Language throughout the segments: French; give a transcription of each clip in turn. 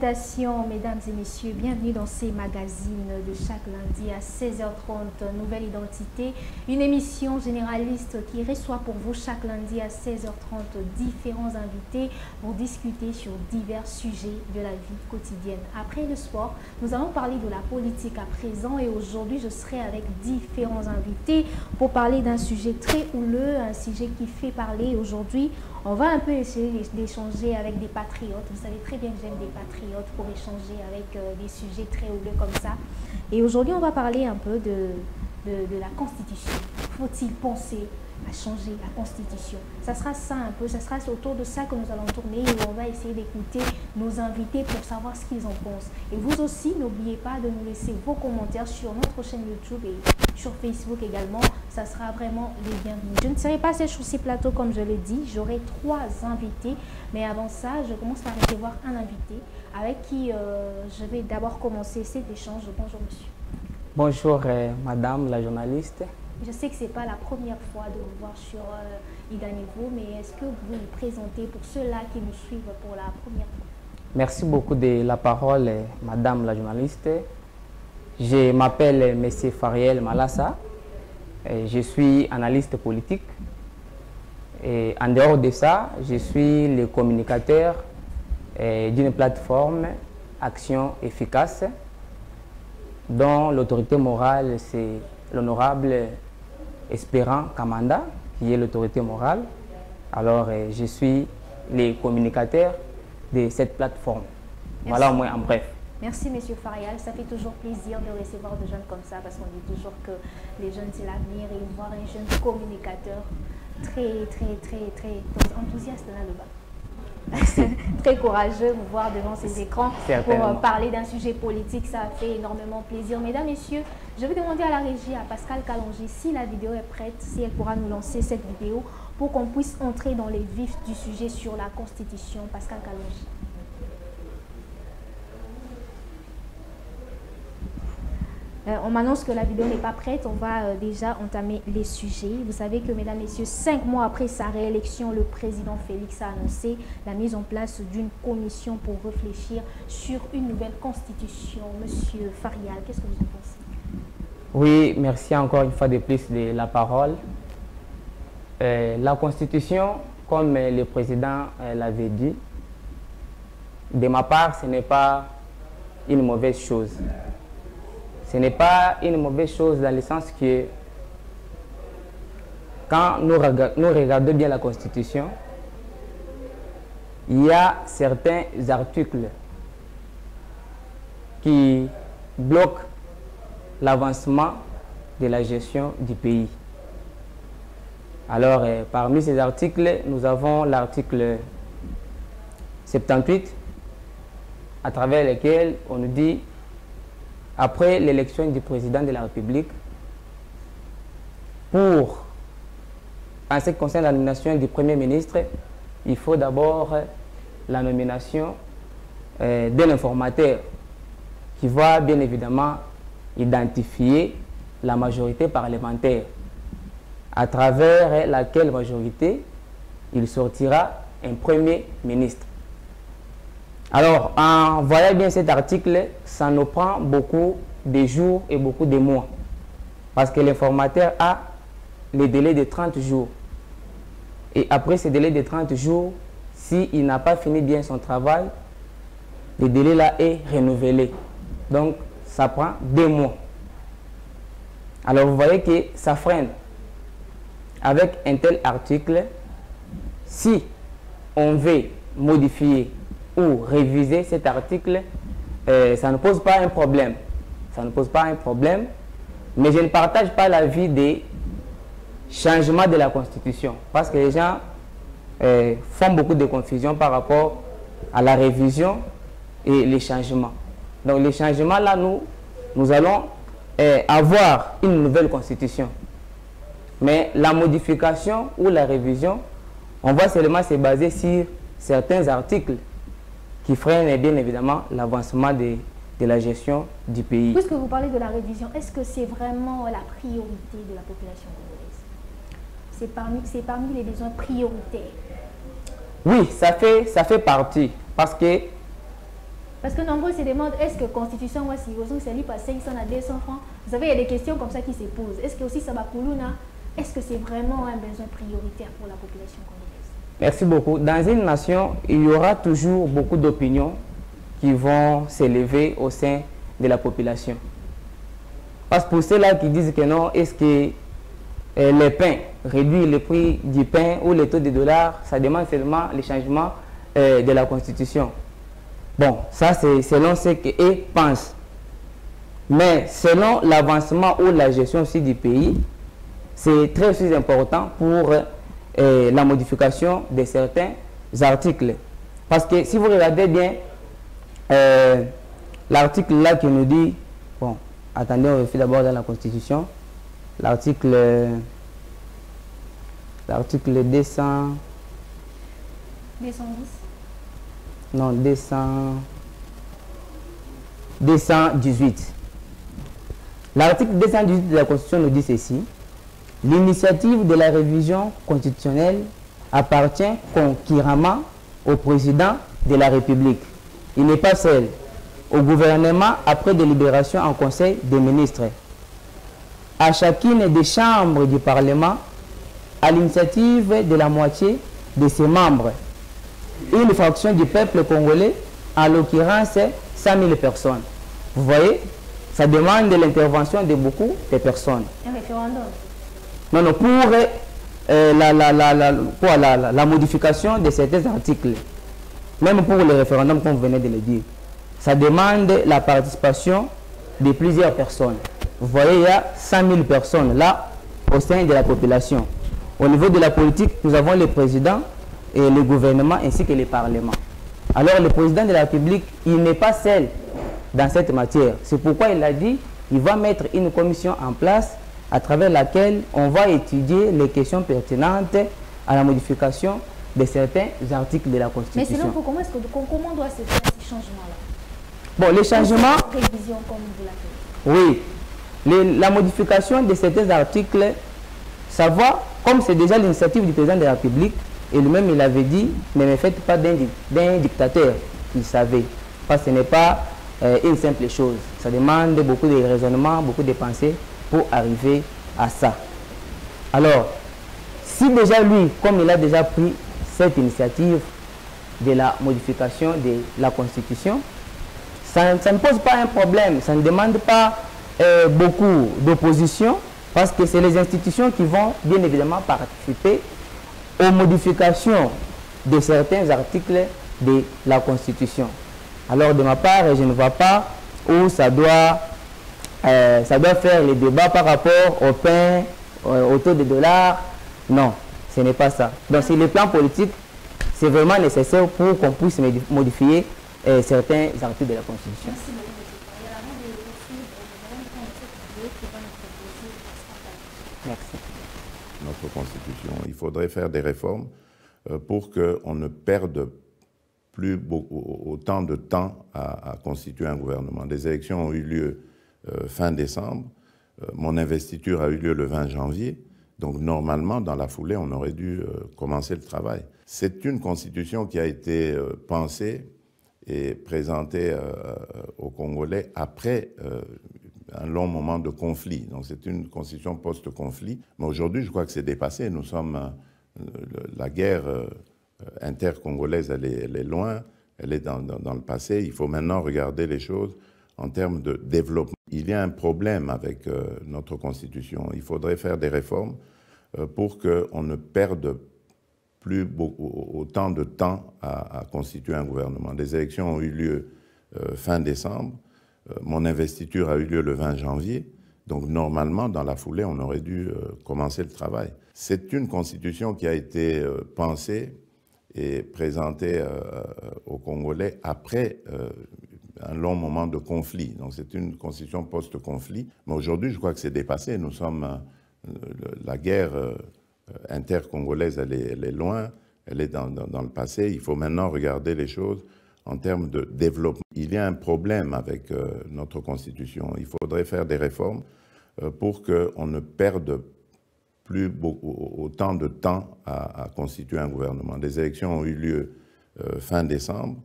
Salutations mesdames et messieurs, bienvenue dans ces magazines de chaque lundi à 16h30, Nouvelle Identité, une émission généraliste qui reçoit pour vous chaque lundi à 16h30 différents invités pour discuter sur divers sujets de la vie quotidienne. Après le sport, nous allons parler de la politique à présent et aujourd'hui je serai avec différents invités pour parler d'un sujet très houleux, un sujet qui fait parler aujourd'hui. On va un peu essayer d'échanger avec des patriotes. Vous savez très bien que j'aime des patriotes pour échanger avec des sujets très houleux comme ça. Et aujourd'hui, on va parler un peu de la Constitution. Faut-il penser à changer la Constitution? Ça sera ça un peu, ça sera autour de ça que nous allons tourner et on va essayer d'écouter nos invités pour savoir ce qu'ils en pensent. Et vous aussi, n'oubliez pas de nous laisser vos commentaires sur notre chaîne YouTube et sur Facebook également. Ça sera vraiment les bienvenus. Je ne serai pas seule sur ces plateaux comme je l'ai dit. J'aurai 3 invités. Mais avant ça, je commence par recevoir un invité avec qui je vais d'abord commencer cet échange. Bonjour monsieur. Bonjour madame la journaliste. Je sais que ce n'est pas la première fois de vous voir sur Iganivo, mais est-ce que vous pouvez vous présenter pour ceux-là qui nous suivent pour la première fois? Merci beaucoup de la parole, madame la journaliste. Je m'appelle monsieur Fariel Malassa. Je suis analyste politique. Et en dehors de ça, je suis le communicateur d'une plateforme Action Efficace, dont l'autorité morale, c'est l'honorable Espérant Kamanda, qui est l'autorité morale. Alors, je suis le communicateur de cette plateforme. Merci. Voilà au moins en bref. Merci, monsieur Farial. Ça fait toujours plaisir de recevoir des jeunes comme ça, parce qu'on dit toujours que les jeunes, c'est l'avenir, et voir un jeune communicateur très enthousiaste là-bas. Très courageux, vous voir devant ces écrans pour parler d'un sujet politique, ça fait énormément plaisir. Mesdames, messieurs, je vais demander à la régie, à Pascal Kalonji, si la vidéo est prête, si elle pourra nous lancer cette vidéo pour qu'on puisse entrer dans les vifs du sujet sur la Constitution. Pascal Kalonji. On m'annonce que la vidéo n'est pas prête, on va déjà entamer les sujets. Vous savez que, mesdames, messieurs, 5 mois après sa réélection, le président Félix a annoncé la mise en place d'une commission pour réfléchir sur une nouvelle constitution. Monsieur Farial, qu'est-ce que vous en pensez? Oui, merci encore une fois de plus de la parole. La constitution, comme le président l'avait dit, de ma part, ce n'est pas une mauvaise chose. Ce n'est pas une mauvaise chose dans le sens que quand nous regardons bien la Constitution, il y a certains articles qui bloquent l'avancement de la gestion du pays. Alors, parmi ces articles, nous avons l'article 78, à travers lequel on nous dit: après l'élection du président de la République, en ce qui concerne la nomination du Premier ministre, il faut d'abord la nomination d'un informateur qui va bien évidemment identifier la majorité parlementaire, à travers laquelle majorité il sortira un Premier ministre. Alors, en voyant bien cet article, ça nous prend beaucoup de jours et beaucoup de mois. Parce que l'informateur a le délai de 30 jours. Et après ce délai de 30 jours, s'il n'a pas fini bien son travail, le délai là est renouvelé. Donc, ça prend 2 mois. Alors, vous voyez que ça freine. Avec un tel article, si on veut modifier ou réviser cet article, ça ne pose pas un problème. Ça ne pose pas un problème, mais je ne partage pas l'avis des changements de la Constitution, parce que les gens font beaucoup de confusion par rapport à la révision et les changements. Donc les changements là, nous allons avoir une nouvelle Constitution. Mais la modification ou la révision, on va seulement se baser sur certains articles qui freinent bien évidemment l'avancement de la gestion du pays. Puisque vous parlez de la révision, est-ce que c'est vraiment la priorité de la population congolaise? C'est parmi les besoins prioritaires? Oui, ça fait partie. Parce que Parce que nombreux se demandent, est-ce que la Constitution, si vous avez pas 500 à 200 francs, vous savez, il y a des questions comme ça qui se posent. Est-ce que aussi ça va est-ce que c'est vraiment un besoin prioritaire pour la population congolaise? Merci beaucoup. Dans une nation, il y aura toujours beaucoup d'opinions qui vont s'élever au sein de la population. Parce que pour ceux-là qui disent que non, est-ce que le pain, réduire le prix du pain ou le taux de dollar, ça demande seulement le changement de la Constitution. Bon, ça c'est selon ce qu'eux pensent. Mais selon l'avancement ou la gestion aussi du pays, c'est très aussi important pour la modification de certains articles. Parce que si vous regardez bien, l'article là qui nous dit, bon, attendez, on vérifie d'abord dans la Constitution, l'article 200... 210 non, 218. L'article 218 de la Constitution nous dit ceci. L'initiative de la révision constitutionnelle appartient concurremment au président de la République. Il n'est pas seul. Au gouvernement après délibération en Conseil des ministres. À chacune des chambres du Parlement, à l'initiative de la moitié de ses membres. Une fraction du peuple congolais, en l'occurrence 100 000 personnes. Vous voyez, ça demande de l'intervention de beaucoup de personnes. Un référendum? Non, non, pour la modification de certains articles, même pour le référendum, comme vous venez de le dire, ça demande la participation de plusieurs personnes. Vous voyez, il y a 100 000 personnes là au sein de la population. Au niveau de la politique, nous avons le président et le gouvernement ainsi que le Parlement. Alors le président de la République, il n'est pas seul dans cette matière. C'est pourquoi il a dit qu'il va mettre une commission en place à travers laquelle on va étudier les questions pertinentes à la modification de certains articles de la Constitution. Mais sinon, comment doit se faire ce changement-là? Bon, les changements... Révision, comme vous l'appelez. Oui. La modification de certains articles, ça va, comme c'est déjà l'initiative du président de la République, et lui-même il avait dit, ne me faites pas d'un dictateur, il savait. Parce que ce n'est pas une simple chose. Ça demande beaucoup de raisonnement, beaucoup de pensées pour arriver à ça. Alors, si déjà lui, comme il a déjà pris cette initiative de la modification de la Constitution, ça ne pose pas un problème, ça ne demande pas beaucoup d'opposition, parce que c'est les institutions qui vont bien évidemment participer aux modifications de certains articles de la Constitution. Alors de ma part, je ne vois pas où ça doit faire le débat par rapport au pain, au taux de dollar. Non, ce n'est pas ça. Donc sur le plan politique, c'est vraiment nécessaire pour qu'on puisse modifier certains articles de la Constitution. Merci. Notre Constitution, il faudrait faire des réformes pour qu'on ne perde plus autant de temps à constituer un gouvernement. Les élections ont eu lieu fin décembre, mon investiture a eu lieu le 20 janvier, donc normalement, dans la foulée, on aurait dû commencer le travail. C'est une constitution qui a été pensée et présentée aux Congolais après un long moment de conflit. Donc c'est une constitution post-conflit. Mais aujourd'hui, je crois que c'est dépassé. Nous sommes... la guerre intercongolaise, elle est loin, elle est dans le passé. Il faut maintenant regarder les choses en termes de développement. Il y a un problème avec notre constitution. Il faudrait faire des réformes pour qu'on ne perde plus autant de temps à constituer un gouvernement. Les élections ont eu lieu fin décembre. Mon investiture a eu lieu le 20 janvier. Donc normalement, dans la foulée, on aurait dû commencer le travail. C'est une constitution qui a été pensée et présentée aux Congolais après un long moment de conflit. Donc c'est une constitution post-conflit. Mais aujourd'hui, je crois que c'est dépassé. Nous sommes... la guerre intercongolaise, elle est loin, elle est dans le passé. Il faut maintenant regarder les choses en termes de développement. Il y a un problème avec notre constitution. Il faudrait faire des réformes pour qu'on ne perde plus autant de temps à constituer un gouvernement. Les élections ont eu lieu fin décembre.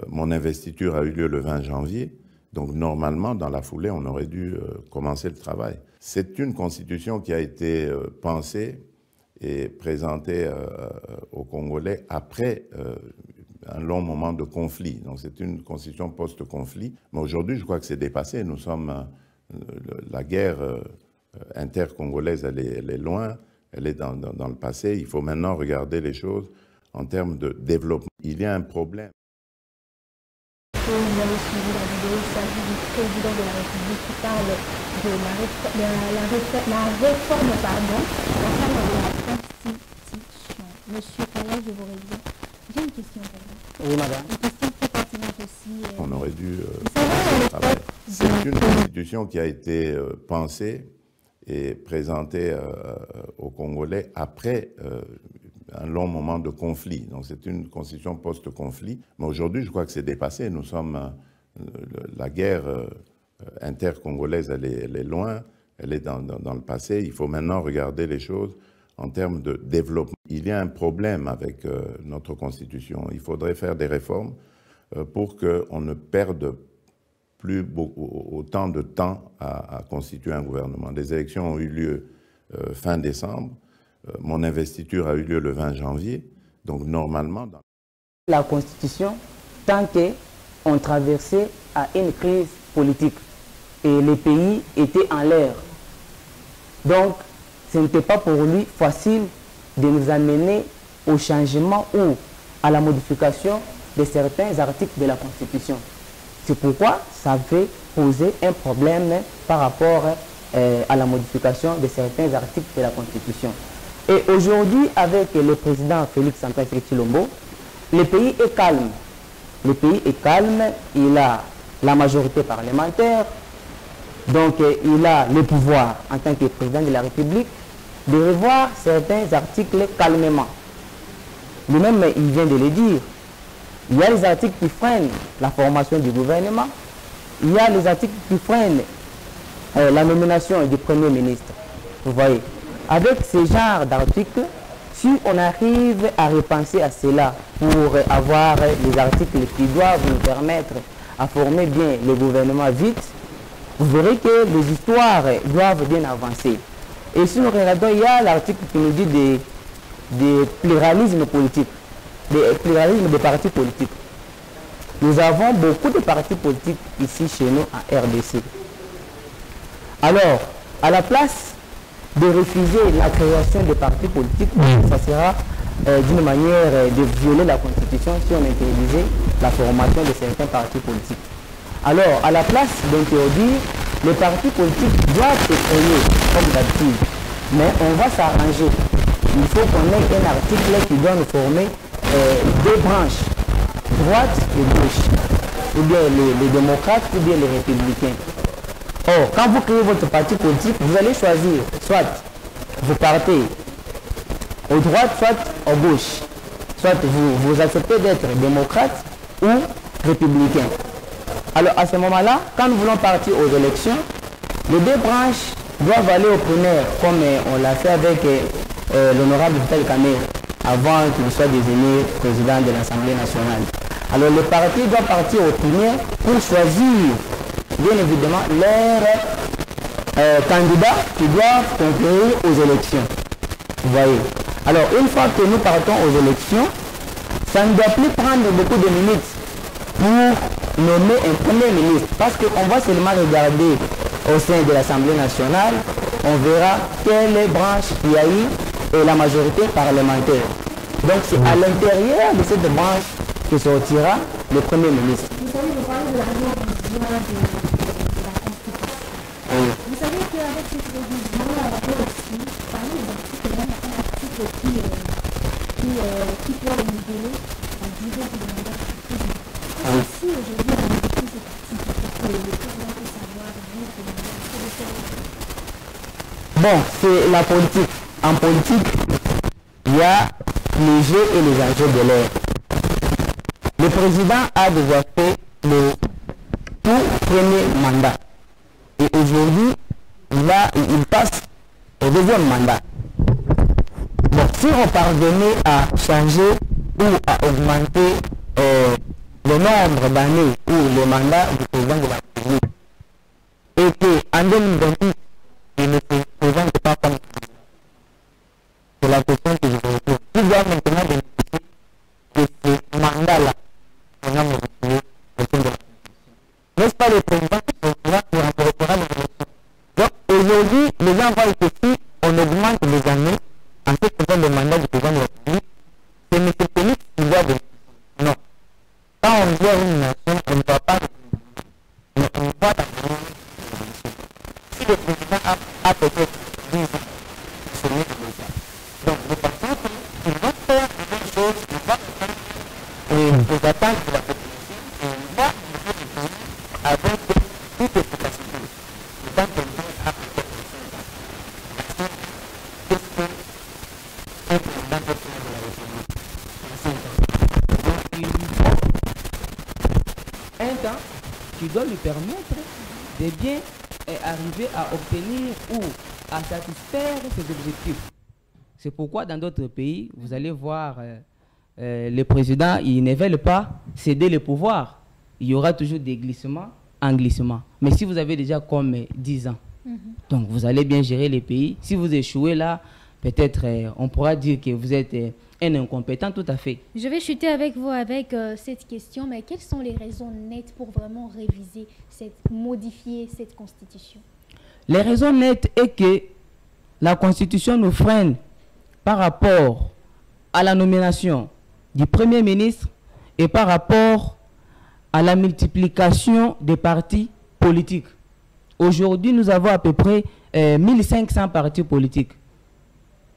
Mon investiture a eu lieu le 20 janvier. Donc normalement, dans la foulée, on aurait dû commencer le travail. C'est une constitution qui a été pensée et présentée aux Congolais après un long moment de conflit. Donc c'est une constitution post-conflit. Mais aujourd'hui, je crois que c'est dépassé. Nous sommes... la guerre intercongolaise, elle est loin, elle est dans le passé. Il faut maintenant regarder les choses en termes de développement. Il y a un problème. Vous avez suivi la vidéo, il s'agit du président de la République qui parle de la réforme de la Constitution. Monsieur Kaya, je vous réponds. J'ai une question pour vous. Oui, madame. Une question très pertinente aussi. On aurait dû travailler. C'est une constitution qui a été pensée et présentée aux Congolais après un long moment de conflit. Donc c'est une constitution post-conflit. Mais aujourd'hui, je crois que c'est dépassé. Nous sommes... la guerre intercongolaise, elle est loin, elle est dans le passé. Il faut maintenant regarder les choses en termes de développement. Il y a un problème avec notre constitution. Il faudrait faire des réformes pour qu'on ne perde plus autant de temps à constituer un gouvernement. Les élections ont eu lieu fin décembre. Mon investiture a eu lieu le 20 janvier. Donc normalement... La Constitution, tant qu'on traversait à une crise politique et les pays étaient en l'air. Donc, ce n'était pas pour lui facile de nous amener au changement ou à la modification de certains articles de la Constitution. C'est pourquoi ça avait posé un problème par rapport à la modification de certains articles de la Constitution. Et aujourd'hui, avec le président Félix Antoine Tshisekedi, le pays est calme. Le pays est calme, il a la majorité parlementaire, donc il a le pouvoir en tant que président de la République de revoir certains articles calmement. Lui-même, il vient de le dire. Il y a les articles qui freinent la formation du gouvernement, il y a les articles qui freinent la nomination du Premier ministre. Vous voyez, avec ce genre d'articles, si on arrive à repenser à cela pour avoir les articles qui doivent nous permettre à former bien le gouvernement vite, vous verrez que les histoires doivent bien avancer. Et si nous regardons, il y a l'article qui nous dit de pluralisme politique, de pluralisme des partis politiques. Nous avons beaucoup de partis politiques ici chez nous en RDC. Alors, à la place de refuser la création des partis politiques, ça sera d'une manière de violer la Constitution si on interdisait la formation de certains partis politiques. Alors, à la place d'interdire, les partis politiques doivent se créer comme d'habitude, mais on va s'arranger. Il faut qu'on ait un article qui doit nous former deux branches, droite et gauche, ou bien les démocrates ou bien les républicains. Or, quand vous créez votre parti politique, vous allez choisir, soit vous partez à droite, soit à gauche. Soit vous acceptez d'être démocrate ou républicain. Alors, à ce moment-là, quand nous voulons partir aux élections, les deux branches doivent aller aux primaires, comme on l'a fait avec l'honorable Vital Kamerhe, avant qu'il soit désigné président de l'Assemblée nationale. Alors, le parti doit partir aux primaires pour choisir bien évidemment leurs candidats qui doivent concourir aux élections. Vous voyez. Alors, une fois que nous partons aux élections, ça ne doit plus prendre beaucoup de minutes pour nommer un Premier ministre. Parce qu'on va seulement regarder au sein de l'Assemblée nationale, on verra quelle branche il y a eu et la majorité parlementaire. Donc, c'est à l'intérieur de cette branche que sortira le Premier ministre. Vous savez, vous parlez de la révision de la Constitution. Oui. Vous savez qu'avec cette révision, on va aussi parler des articles, même un article qui pourrait réguler la durée du mandat du président. Oui. Si aujourd'hui, on a pris cet article pour que le président puisse savoir bon, c'est la politique. En politique, il y a les jeux et les enjeux de l'air. Le président a déjà fait le tout premier mandat. Et aujourd'hui, il passe au deuxième mandat. Donc, si on parvenait à changer ou à augmenter le nombre d'années où le mandat du président de la République et qu'en 2028, il ne se présente pas comme président. C'est la question que je vous pose. Il doit maintenant bénéficier de ce mandat-là qu'on a modifié au sein de la Constitution. N'est-ce pas le président qui sortira qui remportera les élections? Donc aujourd'hui, les gens voient que si on augmente les années en ce qui concerne le mandat du président de la République, c'est M. Félix qui doit bénéficier. Non. Quand on vient une nation, on ne doit pas mais on voit la si le président a peut-être 10 ans, ce n'est pas le cas. Donc, nous pensons qu'il va faire des bonnes choses, il va faire les attentes de la population et il va faire des pays avec toute efficacité. Le temps que nous a peut-être 5 ans. Qu'est-ce qu'un président peut faire de la République en 5 ans? Donc, il lui faut un temps qui doit lui permettre de bien arriver à obtenir ou à satisfaire ses objectifs. C'est pourquoi dans d'autres pays, vous allez voir les présidents, ils ne veulent pas céder le pouvoir. Il y aura toujours des glissements en glissement. Mais si vous avez déjà comme 10 ans, donc vous allez bien gérer les pays. Si vous échouez là, peut-être on pourra dire que vous êtes un incompétent tout à fait. Je vais chuter avec vous avec cette question, mais quelles sont les raisons nettes pour vraiment réviser, modifier cette constitution? Les raisons nettes est que la constitution nous freine par rapport à la nomination du Premier ministre et par rapport à la multiplication des partis politiques. Aujourd'hui, nous avons à peu près 1500 partis politiques.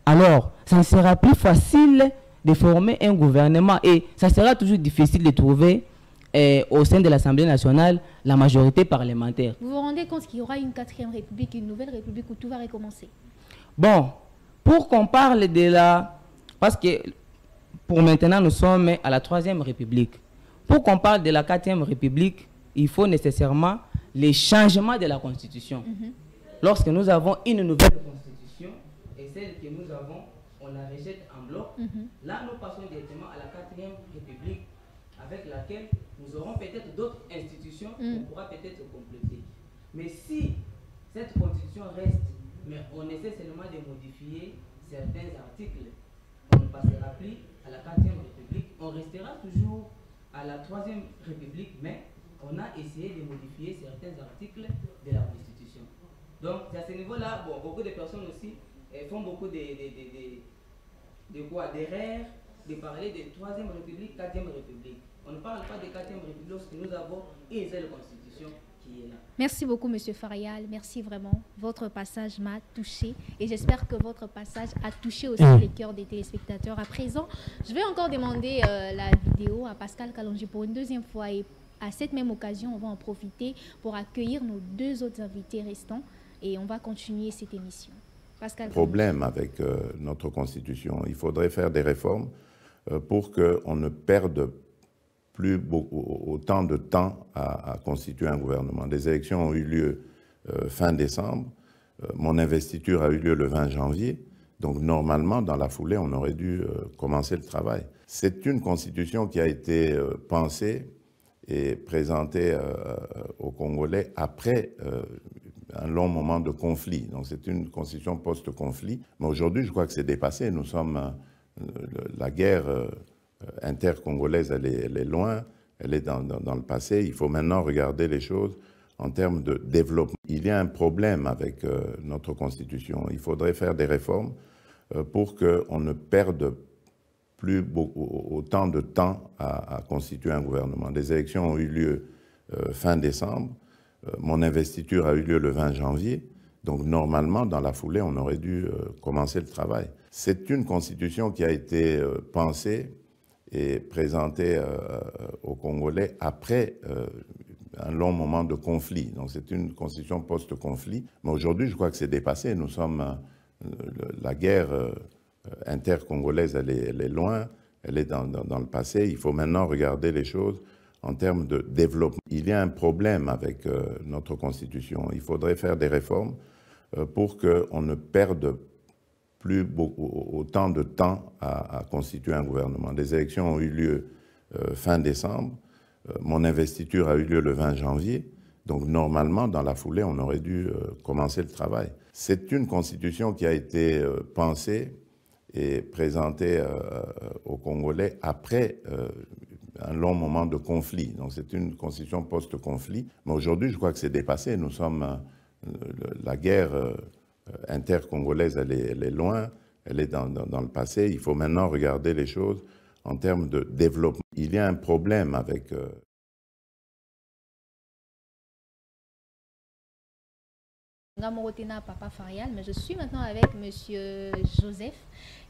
Alors, ça sera plus facile de former un gouvernement et ça sera toujours difficile de trouver au sein de l'Assemblée nationale la majorité parlementaire. Vous vous rendez compte qu'il y aura une 4e république, une nouvelle république où tout va recommencer? Bon, pour qu'on parle de la... Parce que pour maintenant, nous sommes à la 3e république. Pour qu'on parle de la 4e république, il faut nécessairement les changements de la Constitution. Lorsque nous avons une nouvelle Constitution et celle que nous avons, on la rejette en bloc, là nous passons directement à la 4e république avec laquelle nous aurons peut-être d'autres institutions qu'on pourra peut-être compléter. Mais si cette Constitution reste, mais on essaie seulement de modifier certains articles, on ne passera plus à la 4e république, on restera toujours à la 3e république, mais on a essayé de modifier certains articles de la Constitution. Donc, à ce niveau-là, bon, beaucoup de personnes aussi font beaucoup d'erreurs de parler de 3e République, 4e République. On ne parle pas de 4e République lorsque nous avons une seule Constitution qui est là. Merci beaucoup, M. Farial. Merci vraiment. Votre passage m'a touché et j'espère que votre passage a touché aussi les cœurs des téléspectateurs. À présent, je vais encore demander la vidéo à Pascal Kalonji pour une deuxième fois et à cette même occasion, on va en profiter pour accueillir nos 2 autres invités restants et on va continuer cette émission. Pascal. Problème avec notre Constitution. Il faudrait faire des réformes pour qu'on ne perde plus autant de temps à constituer un gouvernement. Les élections ont eu lieu fin décembre. Mon investiture a eu lieu le 20 janvier. Donc normalement, dans la foulée, on aurait dû commencer le travail. C'est une constitution qui a été pensée et présentée aux Congolais après un long moment de conflit. Donc c'est une constitution post-conflit. Mais aujourd'hui, je crois que c'est dépassé. Nous sommes... la guerre intercongolaise, elle est loin, elle est dans le passé. Il faut maintenant regarder les choses en termes de développement. Il y a un problème avec notre constitution. Il faudrait faire des réformes pour qu'on ne perde plus autant de temps à constituer un gouvernement. Les élections ont eu lieu fin décembre. Mon investiture a eu lieu le 20 janvier. Donc normalement, dans la foulée, on aurait dû commencer le travail. C'est une constitution qui a été pensée et présentée aux Congolais après un long moment de conflit. Donc c'est une constitution post-conflit. Mais aujourd'hui, je crois que c'est dépassé. Nous sommes... la guerre intercongolaise, elle est loin, elle est dans le passé. Il faut maintenant regarder les choses en termes de développement. Il y a un problème avec notre constitution. Il faudrait faire des réformes pour qu'on ne perde plus autant de temps à constituer un gouvernement. Les élections ont eu lieu fin décembre. mon investiture a eu lieu le 20 janvier. Donc normalement, dans la foulée, on aurait dû commencer le travail. C'est une constitution qui a été pensée et présentée aux Congolais après un long moment de conflit. Donc c'est une constitution post-conflit. Mais aujourd'hui, je crois que c'est dépassé. Nous sommes... la guerre intercongolaise, elle est loin, elle est dans le passé. Il faut maintenant regarder les choses en termes de développement. Il y a un problème avec... Papa Farial, mais je suis maintenant avec Monsieur Joseph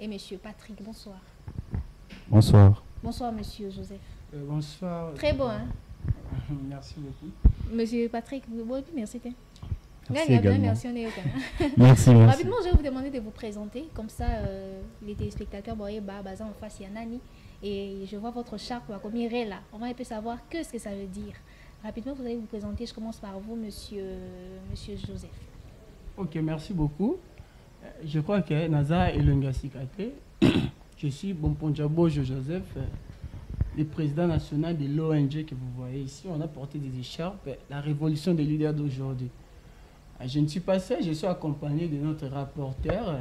et Monsieur Patrick. Bonsoir. Bonsoir. Bonsoir, Monsieur Joseph. Bonsoir. Très beau, hein? Merci beaucoup. Monsieur Patrick, oui, merci. Merci également. Merci, merci. Rapidement, je vais vous demander de vous présenter. Comme ça, les téléspectateurs, en face, Yanani. Et je vois votre charpe, là. On va un peu savoir que ce que ça veut dire. Rapidement, vous allez vous présenter. Je commence par vous, Monsieur Joseph. Ok, merci beaucoup. Je crois que Naza et Lungasikate. Je suis Bonponjabo Joseph, le président national de l'ONG que vous voyez ici. On a porté des écharpes, la révolution des leaders d'aujourd'hui. Je ne suis pas seul, je suis accompagné de notre rapporteur,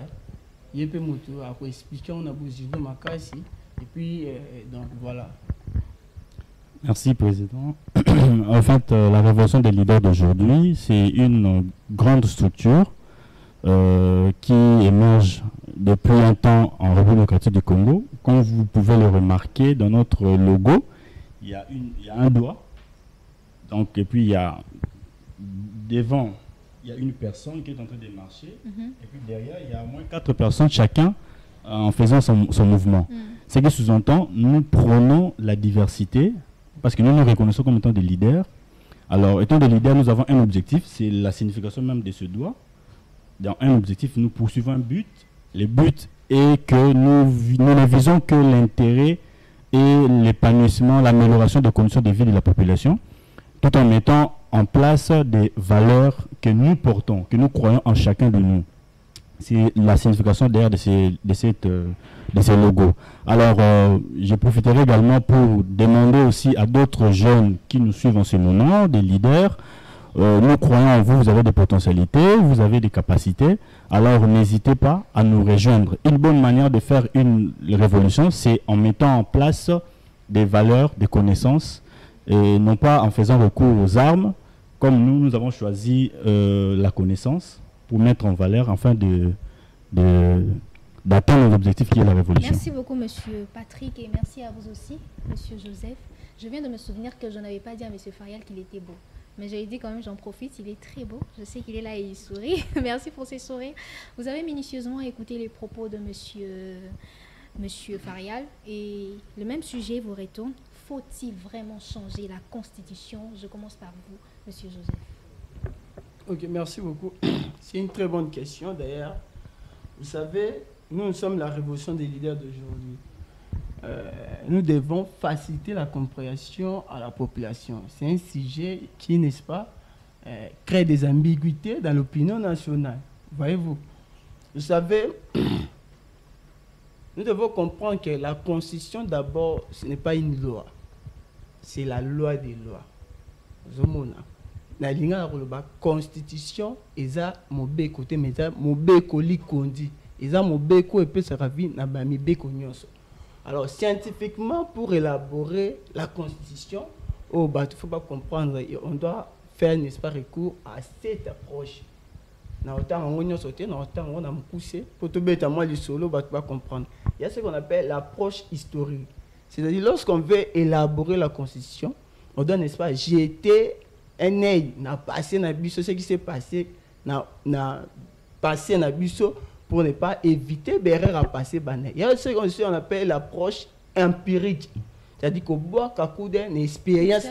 Yepe Moto, pour expliquer on a besoin de Makasi. Et puis, donc voilà. Merci, Président. En fait, la révolution des leaders d'aujourd'hui, c'est une grande structure qui émerge depuis un temps en République démocratique du Congo. Comme vous pouvez le remarquer dans notre logo, il y a un doigt. Donc, et puis, il y a devant, il y a une personne qui est en train de marcher. Et puis derrière, il y a au moins 4 personnes chacun en faisant son mouvement. Ce qui sous-entend, nous prenons la diversité parce que nous nous reconnaissons comme étant des leaders. Alors, étant des leaders, nous avons un objectif, c'est la signification même de ce doigt. Dans un objectif, nous poursuivons un but. Le but est que nous ne visons que l'intérêt et l'épanouissement, l'amélioration des conditions de vie de la population, tout en mettant en place des valeurs que nous portons, que nous croyons en chacun de nous. C'est la signification derrière de ces logos. Alors, je profiterai également pour demander aussi à d'autres jeunes qui nous suivent en ce moment, des leaders, nous croyons en vous, vous avez des potentialités, vous avez des capacités, alors n'hésitez pas à nous rejoindre. Une bonne manière de faire une révolution, c'est en mettant en place des valeurs, des connaissances, et non pas en faisant recours aux armes, comme nous avons choisi la connaissance pour mettre en valeur, afin d'atteindre l'objectif qui est la révolution. Merci beaucoup, Monsieur Patrick, et merci à vous aussi, Monsieur Joseph. Je viens de me souvenir que je n'avais pas dit à Monsieur Farial qu'il était beau. Mais j'ai dit quand même, j'en profite, il est très beau. Je sais qu'il est là et il sourit. Merci pour ses sourires. Vous avez minutieusement écouté les propos de Monsieur Farial. Et le même sujet vous retourne. Faut-il vraiment changer la Constitution? Je commence par vous, Monsieur Joseph. Ok, merci beaucoup. C'est une très bonne question d'ailleurs. Vous savez, nous sommes la révolution des leaders d'aujourd'hui. Nous devons faciliter la compréhension à la population. C'est un sujet qui, n'est-ce pas, crée des ambiguïtés dans l'opinion nationale. Voyez-vous, vous savez, nous devons comprendre que la Constitution, d'abord, ce n'est pas une loi. C'est la loi des lois. La Constitution, eza mobe côté, mais eza mobe koli kondi. Eza mobe ko epé sa ravi na ba mibe ko nyonso. Alors, scientifiquement, pour élaborer la Constitution, il ne faut pas comprendre, on doit faire, n'est-ce pas, recours à cette approche. Il y a ce qu'on appelle l'approche historique. C'est-à-dire, lorsqu'on veut élaborer la Constitution, on doit, n'est-ce pas, jeter un œil, passer dans ce qui s'est passé, passer dans pour ne pas éviter d'erreur à passer. Il y a ce qu'on appelle l'approche empirique. C'est-à-dire qu'au bout d'une expérience,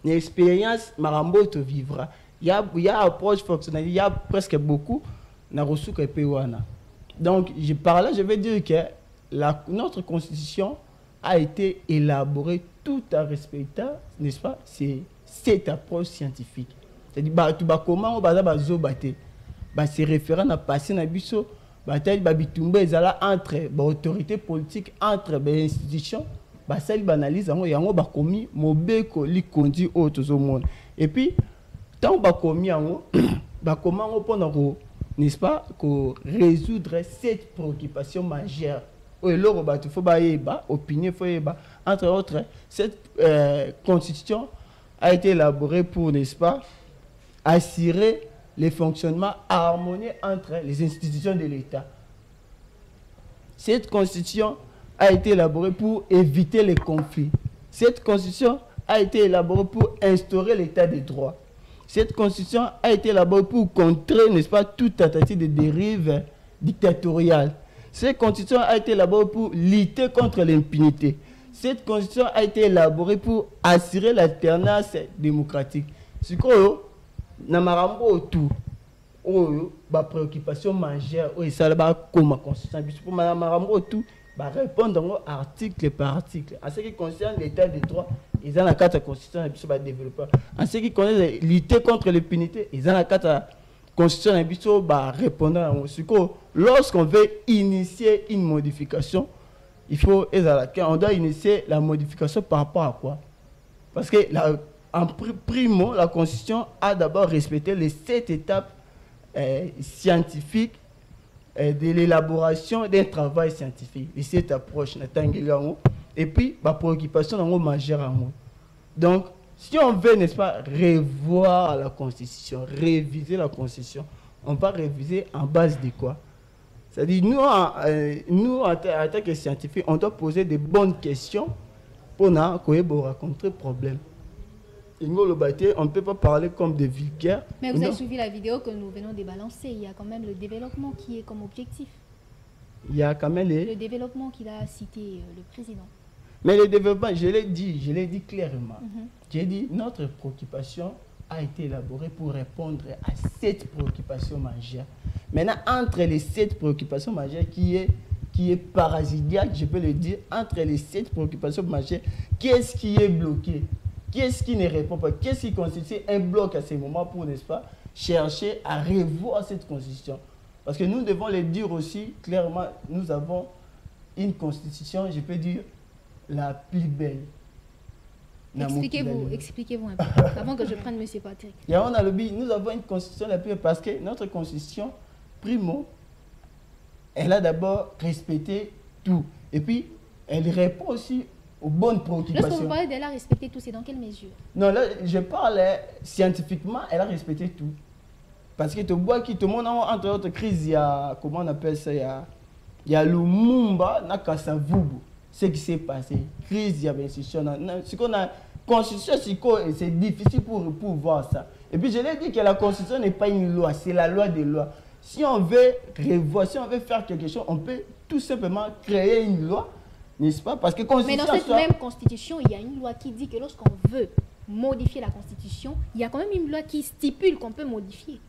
une expérience, Marambo te vivra. Il y a une approche fonctionnelle, il y a presque beaucoup. Donc, par là, je vais dire que notre Constitution a été élaborée tout en respectant, n'est-ce pas, cette approche scientifique. C'est-à-dire, comment on va ces référents à passer dans le bataille entre autorités politiques, entre institutions, basali banalise yango yango bakomi mobeko likondi oyo tozomona. Et puis tant bakomi yango bakoma yango mpona ko, n'est-ce pas, ko résoudre cette préoccupation majeure. Et là, il faut opinion, entre autres, cette constitution a été élaborée pour, n'est-ce pas, assurer le fonctionnement harmonieux entre les institutions de l'État. Cette constitution a été élaborée pour éviter les conflits. Cette constitution a été élaborée pour instaurer l'état de droit. Cette constitution a été élaborée pour contrer, n'est-ce pas, toute tentative de dérive dictatoriale. Cette constitution a été élaborée pour lutter contre l'impunité. Cette constitution a été élaborée pour assurer l'alternance démocratique. C'est quoi, Namarambo tout, ma préoccupation majeure, ça là comme constitution. Pour Namarambo tout, répondre article par article. En ce qui concerne l'état de droit, ils ont la carte constitution qui va développer. En ce qui concerne lutter contre l'impunité, ils ont la carte constitution qui va répondre à lorsqu'on veut initier une modification, il faut, on doit initier la modification par rapport à quoi? Parce que en primo, la Constitution a d'abord respecté les 7 étapes scientifiques de l'élaboration d'un travail scientifique. Les 7 approches, et puis la préoccupation majeure. Donc, si on veut, n'est-ce pas, revoir la Constitution, réviser la Constitution, on va réviser en base de quoi? C'est-à-dire, nous, en tant que scientifiques, on doit poser des bonnes questions pour rencontrer problème. On ne peut pas parler comme des vulgaires. Mais vous avez suivi la vidéo que nous venons de balancer. Il y a quand même le développement qui est comme objectif. Il y a quand même le développement qu'il a cité le président. Mais le développement, je l'ai dit clairement. J'ai dit, notre préoccupation a été élaborée pour répondre à cette préoccupation majeure. Maintenant, entre les 7 préoccupations majeures qui est parasitiaque, je peux le dire, entre les 7 préoccupations majeures, qu'est-ce qui est bloqué? Qu'est-ce qui ne répond pas? Qu'est-ce qui constitue un bloc à ce moment pour, n'est-ce pas, chercher à revoir cette constitution? Parce que nous devons le dire aussi clairement, nous avons une constitution, je peux dire, la plus belle. Expliquez-vous un peu, avant que je prenne M. Patrick. Nous avons une constitution la plus belle parce que notre constitution, primo, elle a d'abord respecté tout. Et puis, elle répond aussi aux bonnes préoccupations. Lorsque vous parlez d'elle a respecté tout, c'est dans quelle mesure? Non, là, je parle scientifiquement, elle a respecté tout. Parce que tout le monde, entre autres crises, il y a, comment on appelle ça, il y a Lumumba, Nakasavubu. Ce qui s'est passé, crise, il y a l'institution. Ce qu'on a, constitution, c'est difficile pour voir ça. Et puis je l'ai dit que la constitution n'est pas une loi, c'est la loi des lois. Si on veut revoir, si on veut faire quelque chose, on peut tout simplement créer une loi, n'est-ce pas? Parce que mais dans cette même constitution, il y a une loi qui dit que lorsqu'on veut modifier la constitution, il y a quand même une loi qui stipule qu'on peut modifier.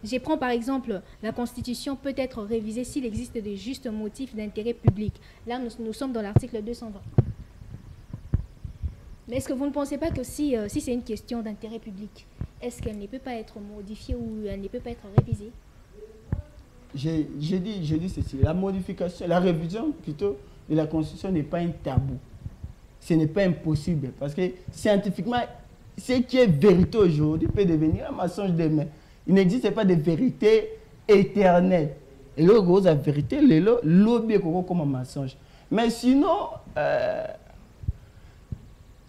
Je prends par exemple, la Constitution peut être révisée s'il existe de justes motifs d'intérêt public. Là, nous sommes dans l'article 220. Mais est-ce que vous ne pensez pas que si c'est une question d'intérêt public, est-ce qu'elle ne peut pas être modifiée ou elle ne peut pas être révisée? J'ai dit ceci, la modification, la révision plutôt de la Constitution n'est pas un tabou. Ce n'est pas impossible parce que scientifiquement, ce qui est vérité aujourd'hui peut devenir un mensonge demain. Il n'existe pas de vérité éternelle. Et là, la vérité, l'objet comme un mensonge. Mais sinon,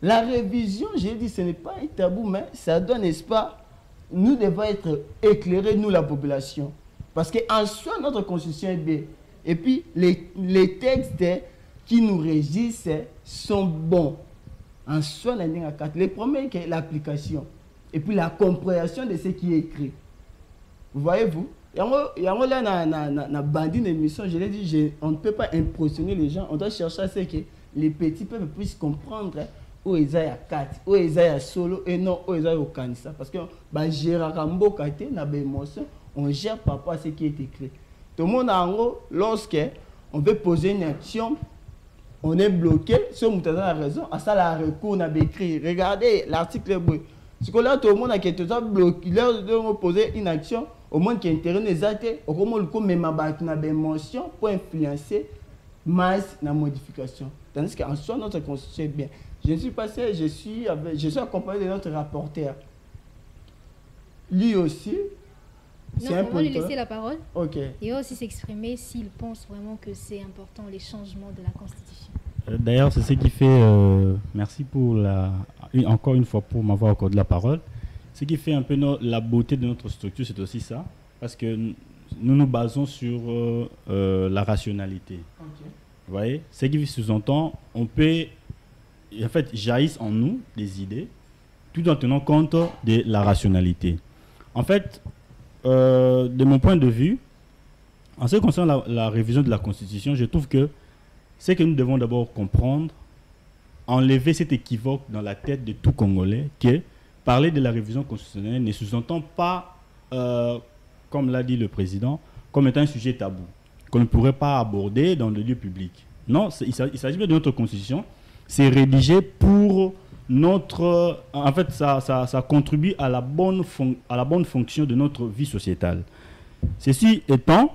la révision, j'ai dit, ce n'est pas un tabou, mais ça doit, n'est-ce pas, nous devons être éclairés, nous, la population. Parce qu'en soi, notre constitution est bien. Et puis, les textes qui nous régissent sont bons. En soi, les premiers, c'est l'application. Et puis, la compréhension de ce qui est écrit. Vous voyez-vous? Il y a là, bandit d'émission, je l'ai dit, on ne peut pas impressionner les gens. On doit chercher à ce que les petits peuples puissent comprendre où ils sont à 4, où ils sont à solo et non où ils sont au canisa. Parce que on gère par rapport à ce qui est écrit. Tout le monde, en gros, lorsqu'on veut poser une action, on est bloqué. Si on a raison, à ça, la recours, on a écrit. Regardez l'article. Parce que là, tout le monde a été bloqué. Là, on poser une action. Au moins qui intéresse les actes, au moins le coup même une mention pour influencer masse la modification. Tandis qu'en soi, notre constitution est bien. Je ne suis pas seul, je suis accompagné de notre rapporteur. Lui aussi, c'est Non, un on va lui politique. laisser la parole. Ok. Il va aussi s'exprimer s'il pense vraiment que c'est important, les changements de la Constitution. D'ailleurs, c'est ce qui fait, merci pour encore une fois pour m'avoir accordé la parole. Ce qui fait un peu la beauté de notre structure, c'est aussi ça, parce que nous nous basons sur la rationalité. Ok. Vous voyez, ce qui sous-entend, on peut, en fait, jaillissent en nous des idées, tout en tenant compte de la rationalité. En fait, de mon point de vue, en ce qui concerne la révision de la Constitution, je trouve que c'est que nous devons d'abord comprendre, enlever cet équivoque dans la tête de tout Congolais, que parler de la révision constitutionnelle ne sous-entend pas, comme l'a dit le président, comme étant un sujet tabou, qu'on ne pourrait pas aborder dans le lieu public. Non, il s'agit bien de notre Constitution, c'est rédigé pour notre... En fait, ça contribue à la bonne fonction de notre vie sociétale. Ceci étant,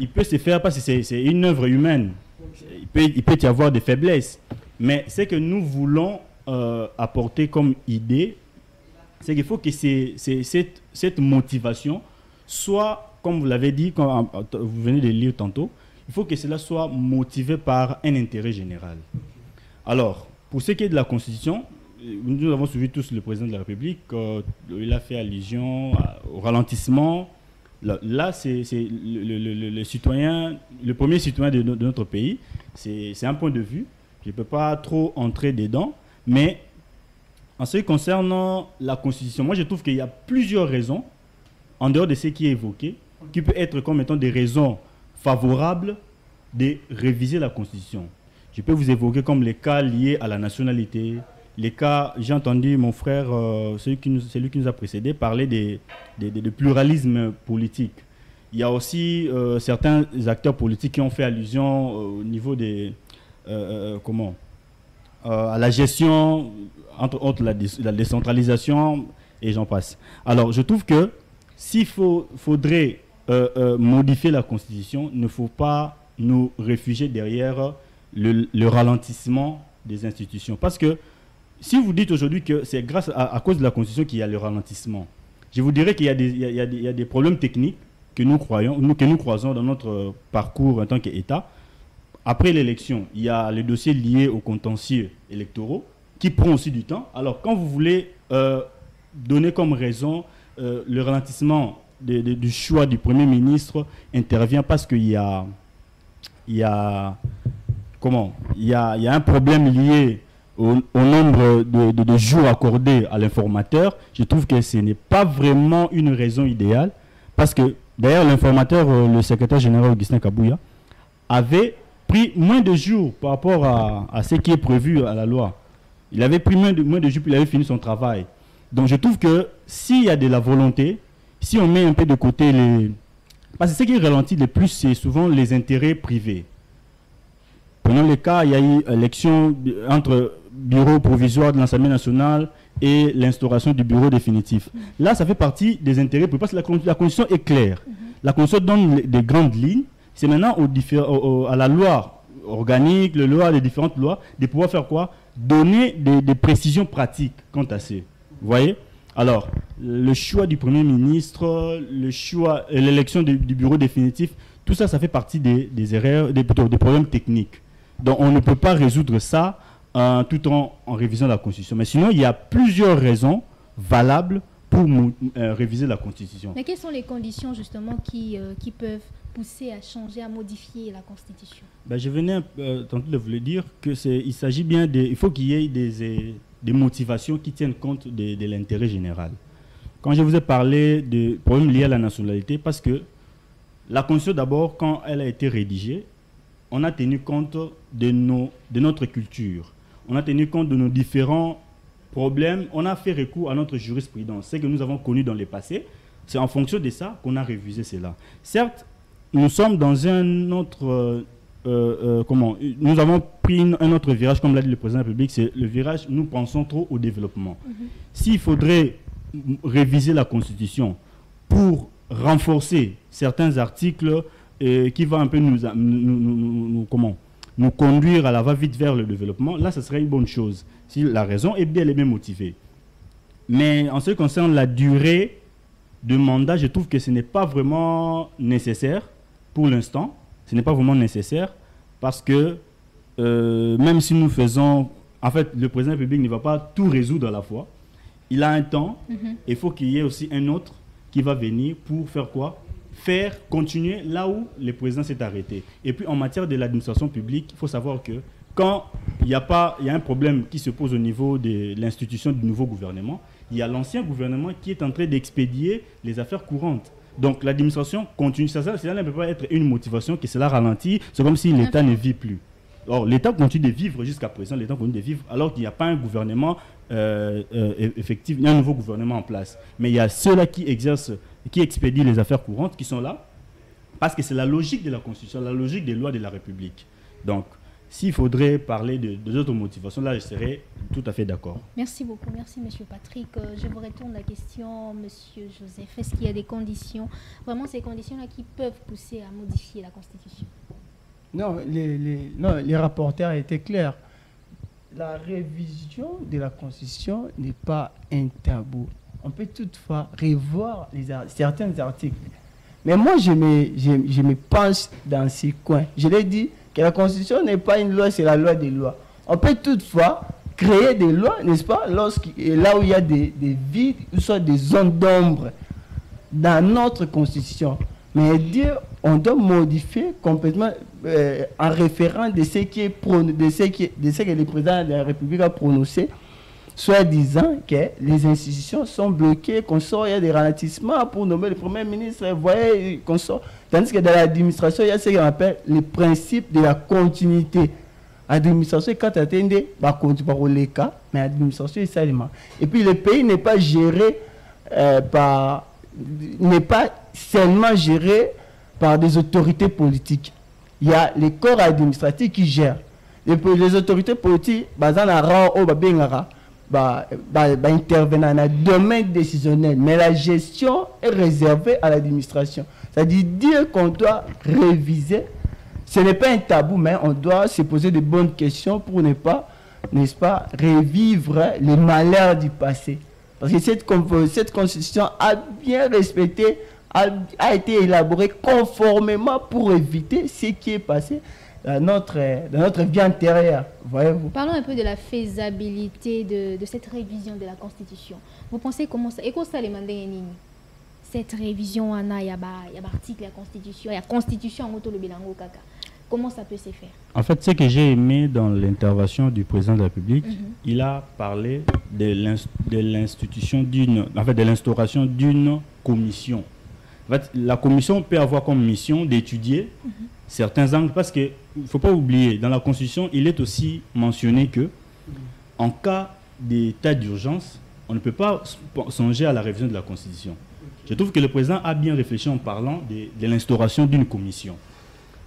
il peut se faire, parce que c'est une œuvre humaine, il peut y avoir des faiblesses, mais ce que nous voulons apporter comme idée, c'est qu'il faut que cette motivation soit, comme vous l'avez dit, quand vous venez de lire tantôt, il faut que cela soit motivé par un intérêt général. Alors, pour ce qui est de la Constitution, nous avons suivi tous le président de la République, il a fait allusion au ralentissement. Là, c'est le citoyen, le premier citoyen de notre pays, c'est un point de vue. Je ne peux pas trop entrer dedans, mais en ce qui concerne la Constitution, moi je trouve qu'il y a plusieurs raisons, en dehors de ce qui est évoqué, qui peut être comme étant des raisons favorables de réviser la Constitution. Je peux vous évoquer comme les cas liés à la nationalité, les cas, j'ai entendu mon frère, celui qui nous a précédé, parler de pluralisme politique. Il y a aussi certains acteurs politiques qui ont fait allusion au niveau des... à la gestion, entre autres la décentralisation, et j'en passe. Alors, je trouve que s'il faudrait modifier la Constitution, il ne faut pas nous réfugier derrière le ralentissement des institutions. Parce que si vous dites aujourd'hui que c'est grâce à cause de la Constitution qu'il y a le ralentissement, je vous dirais qu'il y a des problèmes techniques que nous croisons dans notre parcours en tant qu'État. Après l'élection, il y a les dossiers liés aux contentieux électoraux qui prend aussi du temps. Alors, quand vous voulez donner comme raison le ralentissement du choix du Premier ministre intervient parce qu'il y a un problème lié au nombre de jours accordés à l'informateur. Je trouve que ce n'est pas vraiment une raison idéale parce que, d'ailleurs, l'informateur, le secrétaire général Augustin Kabouya, avait pris moins de jours par rapport à ce qui est prévu à la loi. Il avait pris moins de jours, puis il avait fini son travail. Donc je trouve que s'il y a de la volonté, si on met un peu de côté les... Parce que ce qui ralentit le plus, c'est souvent les intérêts privés. Prenons le cas, il y a eu élection entre bureau provisoire de l'Assemblée nationale et l'instauration du bureau définitif. Là, ça fait partie des intérêts privés, parce que la Constitution est claire. La Constitution donne des grandes lignes. C'est maintenant à la loi organique, les différentes lois, de pouvoir faire quoi? Donner des précisions pratiques quant à ça. Vous voyez? Alors, le choix du Premier ministre, l'élection du bureau définitif, tout ça, ça fait partie des erreurs, des problèmes techniques. Donc, on ne peut pas résoudre ça tout en révisant la Constitution. Mais sinon, il y a plusieurs raisons valables pour réviser la Constitution. Mais quelles sont les conditions, justement, qui peuvent pousser à changer, à modifier la Constitution? Je venais tantôt de vous le dire, il s'agit bien il faut qu'il y ait des motivations qui tiennent compte de l'intérêt général. Quand je vous ai parlé de problèmes liés à la nationalité, parce que la Constitution, d'abord, quand elle a été rédigée, on a tenu compte de notre culture. On a tenu compte de nos différents problèmes. On a fait recours à notre jurisprudence, ce que nous avons connu dans le passé. C'est en fonction de ça qu'on a révisé cela. Certes, nous sommes dans un autre... nous avons pris un autre virage, comme l'a dit le président de la République, c'est le virage, nous pensons trop au développement. S'il faudrait réviser la Constitution pour renforcer certains articles qui vont un peu nous conduire à la va-vite vers le développement, là, ce serait une bonne chose, si la raison est bien motivée. Mais en ce qui concerne la durée de mandat, je trouve que ce n'est pas vraiment nécessaire pour l'instant. Ce n'est pas vraiment nécessaire parce que même si nous faisons... En fait, le président de la République ne va pas tout résoudre à la fois. Il a un temps, il faut qu'il y ait aussi un autre qui va venir pour faire quoi? Faire continuer là où le président s'est arrêté. Et puis en matière de l'administration publique, il faut savoir que quand il y a un problème qui se pose au niveau de l'institution du nouveau gouvernement, il y a l'ancien gouvernement qui est en train d'expédier les affaires courantes. Donc l'administration continue. Cela ne peut pas être une motivation que cela ralentit. C'est comme si l'État ne vit plus. Or, l'État continue de vivre jusqu'à présent, l'État continue de vivre alors qu'il n'y a pas un gouvernement effectif, il y a un nouveau gouvernement en place. Mais il y a ceux-là qui exercent, qui expédient les affaires courantes, qui sont là, parce que c'est la logique de la Constitution, la logique des lois de la République. Donc, s'il faudrait parler d'autres motivations, là, je serais tout à fait d'accord. Merci beaucoup. Merci, M. Patrick. Je vous retourne la question, M. Joseph. Est-ce qu'il y a des conditions, vraiment ces conditions-là, qui peuvent pousser à modifier la Constitution? Non, les rapporteurs étaient clairs. La révision de la Constitution n'est pas un tabou. On peut toutefois revoir certains articles. Mais moi, je me penche dans ces coins. Je l'ai dit que la Constitution n'est pas une loi, c'est la loi des lois. On peut toutefois créer des lois, n'est-ce pas, là où il y a des vides, ou soit des zones d'ombre dans notre Constitution. Mais dire on doit modifier complètement en référent de ce que le président de la République a prononcé, soit disant que les institutions sont bloquées, qu'on sort, il y a des ralentissements pour nommer le Premier ministre, vous voyez, qu'on sort. Tandis que dans l'administration, il y a ce qu'on appelle le principe de la continuité. L'administration, quand tu attends, par les cas, mais l'administration est seulement. Et puis le pays n'est pas géré n'est pas seulement géré par des autorités politiques. Il y a les corps administratifs qui gèrent. Les autorités politiques, intervenant dans le domaine décisionnel. Mais la gestion est réservée à l'administration. C'est-à-dire dire qu'on doit réviser, ce n'est pas un tabou, mais on doit se poser de bonnes questions pour ne pas, n'est-ce pas, revivre les malheurs du passé. Parce que cette constitution a bien respecté, a été élaborée conformément pour éviter ce qui est passé dans notre vie antérieure. Voyez-vous. Parlons un peu de la faisabilité de cette révision de la Constitution. Vous pensez comment ça? Et comment ça les mandé cette révision, il y a article de la Constitution, il y a Constitution en auto le bilango kaka. Comment ça peut se faire? En fait, ce que j'ai aimé dans l'intervention du président de la République, il a parlé de l'institution de l'instauration d'une commission. En fait, la commission peut avoir comme mission d'étudier certains angles, parce qu'il ne faut pas oublier, dans la Constitution, il est aussi mentionné que, en cas d'état d'urgence, on ne peut pas songer à la révision de la Constitution. Je trouve que le président a bien réfléchi en parlant de l'instauration d'une commission.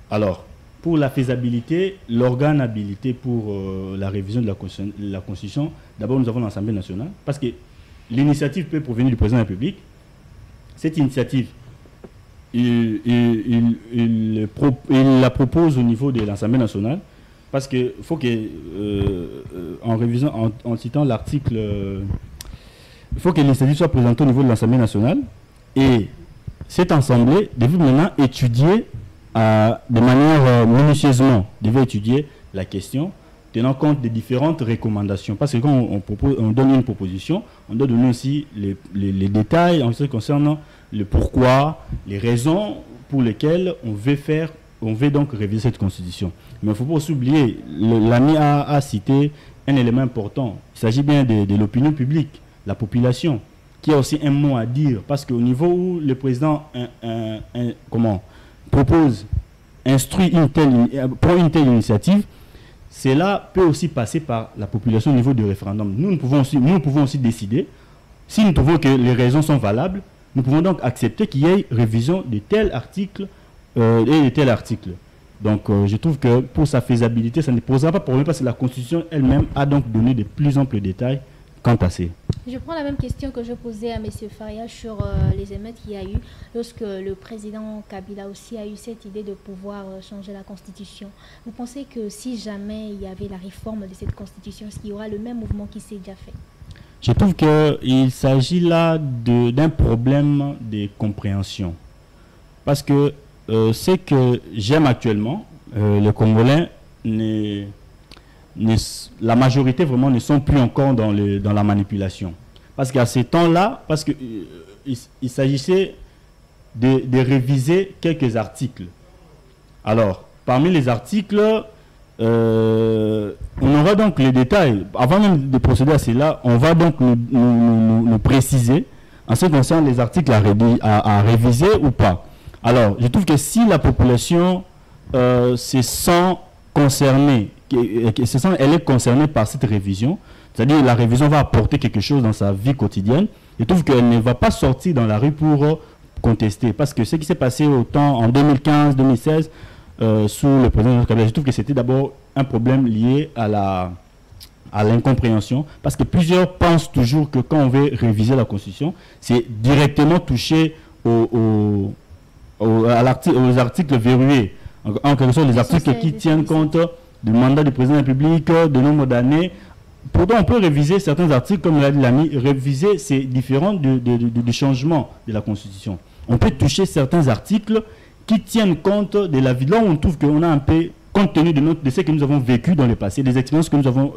Alors, pour la faisabilité, l'organe habilité pour la révision de la Constitution, d'abord nous avons l'Assemblée nationale, parce que l'initiative peut provenir du président de la République. Cette initiative, il la propose au niveau de l'Assemblée nationale, parce qu'il faut que, en citant l'article, il faut que l'initiative soit présentée au niveau de l'Assemblée nationale, et cette Assemblée devait maintenant étudier de manière minutieusement, devait étudier la question, tenant compte des différentes recommandations. Parce que quand on donne une proposition, on doit donner aussi les détails en ce qui concerne le pourquoi, les raisons pour lesquelles on veut donc réviser cette constitution. Mais il ne faut pas aussi oublier, l'ami a cité un élément important. Il s'agit bien de l'opinion publique, la population, qui a aussi un mot à dire. Parce qu'au niveau où le président prend une telle initiative, cela peut aussi passer par la population au niveau du référendum. Nous pouvons aussi décider, si nous trouvons que les raisons sont valables, nous pouvons donc accepter qu'il y ait révision de tel article et de tel article. Donc je trouve que pour sa faisabilité, ça ne posera pas de problème, parce que la Constitution elle-même a donc donné de plus amples détails quant à ces. Je prends la même question que je posais à M. Faria sur les émeutes qu'il y a eu lorsque le président Kabila aussi a eu cette idée de pouvoir changer la constitution. Vous pensez que si jamais il y avait la réforme de cette constitution, est-ce qu'il y aura le même mouvement qui s'est déjà fait? Je trouve qu'il s'agit là d'un problème de compréhension. Parce que ce que j'aime actuellement, les Congolais, la majorité vraiment ne sont plus encore dans la manipulation. Parce qu'à ces temps-là, parce que il s'agissait de réviser quelques articles. Alors, parmi les articles, on aura donc les détails. Avant même de procéder à cela, on va donc nous préciser en ce qui concerne les articles à réviser ou pas. Alors, je trouve que si la population se sent concernée, elle est concernée par cette révision, c'est-à-dire la révision va apporter quelque chose dans sa vie quotidienne, je trouve qu'elle ne va pas sortir dans la rue pour contester. Parce que ce qui s'est passé autant en 2015-2016 sous le président Kabila, je trouve que c'était d'abord un problème lié à l'incompréhension. Parce que plusieurs pensent toujours que quand on veut réviser la Constitution, c'est directement toucher aux articles verrouillés. En quelque sorte, les articles qui tiennent compte du mandat du président de la République, de nombre d'années. Pourtant, on peut réviser certains articles, comme l'a dit l'ami. Réviser, c'est différent du changement de la Constitution. On peut toucher certains articles qui tiennent compte de la vie. Là où on trouve qu'on a un peu, compte tenu de ce que nous avons vécu dans le passé, des expériences que nous avons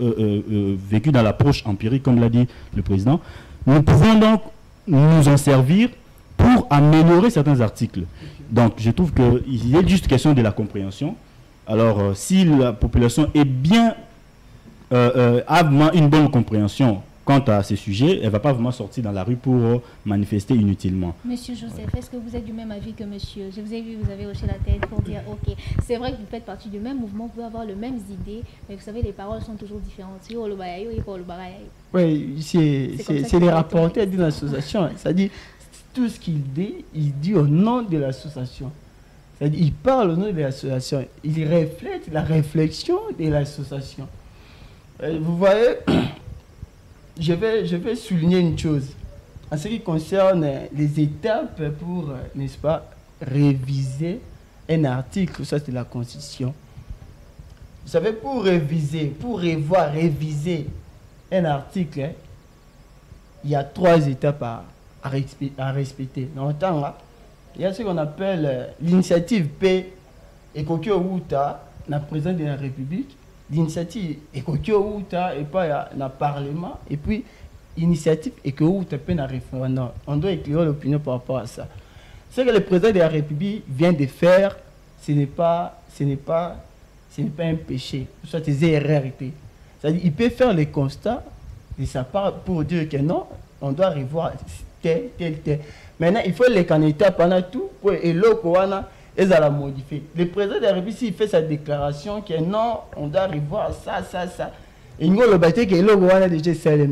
vécues dans l'approche empirique, comme l'a dit le président, nous pouvons donc nous en servir pour améliorer certains articles. Donc, je trouve qu'il est juste question de la compréhension. Alors, si la population est bien, a vraiment une bonne compréhension quant à ces sujets, elle ne va pas vraiment sortir dans la rue pour manifester inutilement. Monsieur Joseph, est-ce que vous êtes du même avis que monsieur? Je vous ai vu, vous avez hoché la tête pour dire, ok, c'est vrai que vous faites partie du même mouvement, vous pouvez avoir les mêmes idées, mais vous savez, les paroles sont toujours différentes. Oui, c'est les rapporteurs d'une association. C'est-à-dire, tout ce qu'il dit au nom de l'association. C'est-à-dire, il parle au nom de l'association. Il reflète la réflexion de l'association. Vous voyez, je vais souligner une chose. En ce qui concerne les étapes pour, n'est-ce pas, réviser un article, ça c'est la Constitution. Vous savez, pour réviser un article, il y a 3 étapes à respecter. Dans le temps, là, il y a ce qu'on appelle l'initiative P. Ekokyo Outa, la présidente de la République. L'initiative Ekokyo Outa et pas dans le Parlement. Et puis, l'initiative Ekokyo Outa dans le référendum. On doit éclairer l'opinion par rapport à ça. Ce que le président de la République vient de faire, ce n'est pas un péché. Soit des erreurs. C'est-à-dire, il peut faire les constats de sa part pour dire que non, on doit revoir tel. Maintenant, il faut les candidater pendant tout pour et la modifier. Le président de la République, s'il fait sa déclaration que non, on doit revoir ça. Et nous, le bâtiment que l'Okowana déjà salé.